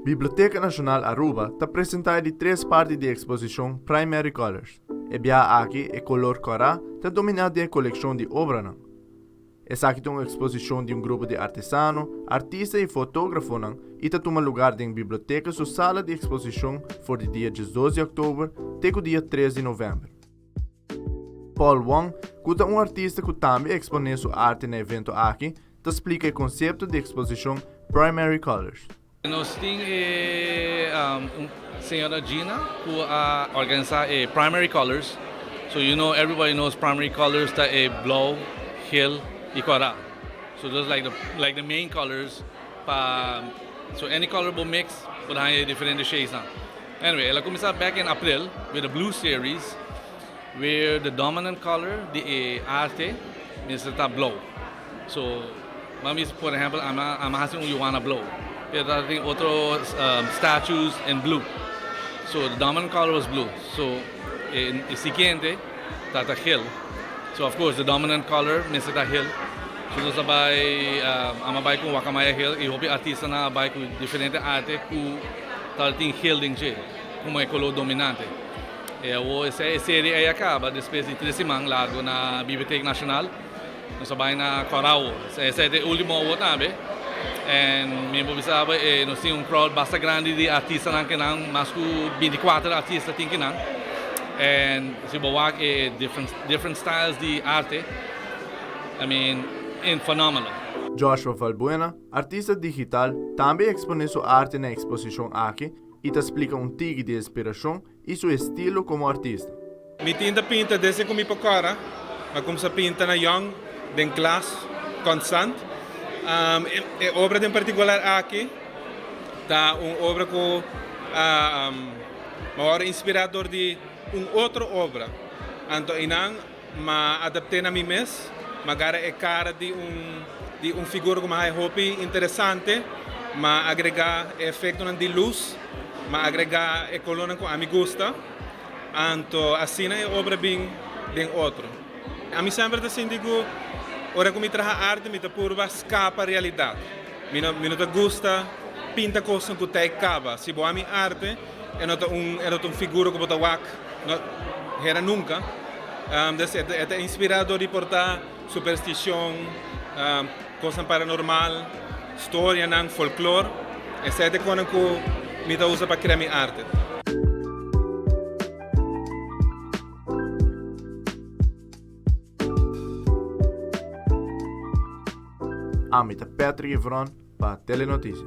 Biblioteca Nacional Aruba está apresentada de três partes de exposição Primary Colors. E bia aqui é color coral está dominado de coleccion de obra. Essa aqui é uma exposição de grupo de artesano, artista e fotografonan e está toma lugar em biblioteca sua sala de exposição for de dia 12 de outubro até o dia 13 de novembro. Paul Wong, que é um artista que também expõe sua arte no evento aqui, te explica o conceito de exposição Primary Colors. Nós temos senhora Gina, que organiza Primary Colors. So everybody knows primary colors that blue, hill, e coral. So those like the main colors. So any color will mix, but have different shades now. Anyway, ela começou back in April with the blue series, where the dominant color, the arte, is the blue. So, for example, I'm asking you wanna blue. There are other statues in blue. So the dominant color was blue. So in siguiente, that's a hill. So of course the dominant color means a hill. So those I'm buy com Wakamaya hill. E hope artista na buy com diferente arte com talting hill ding je, como é color dominante. E essa série aí acaba depois de 3 semanas largo na Biblioteca Nacional. Nós buy na coral. Essa é a última outra também. And mesmo sabe, nós temos crowd bastante grande de artistas que não, mas com 24 artistas tem que não. And se boa different styles de arte, I mean, phenomenal. Joshua Valbuena, artista digital, também expõe sua arte na exposição aqui e te explica tigre de inspiração e seu estilo como artista. Mi tinta pinta desde que me pocara, mas como se pinta na young, den classe, constante. Obra em particular aqui, tá uma obra que maior inspirador de outra obra. Então, inang ma adaptei na mim mesmo, magara é cara de figura como é hobby interessante, ma agregar efeito de luz, ma agregar a coluna que a mim gosta. Então, assim é obra bem outro. A mim sempre assim digo, ora que me traga arte, me purva escapa a realidade. Me não gosta pinta coisas que te acaba. Se boa minha arte, é uma figura que bota wak, não era nunca. É inspirador de portar superstição, coisa paranormal, história, folclore. Essa é a coisa que me usa para criar minha arte. Amita Patrick Everon para Telenotícia.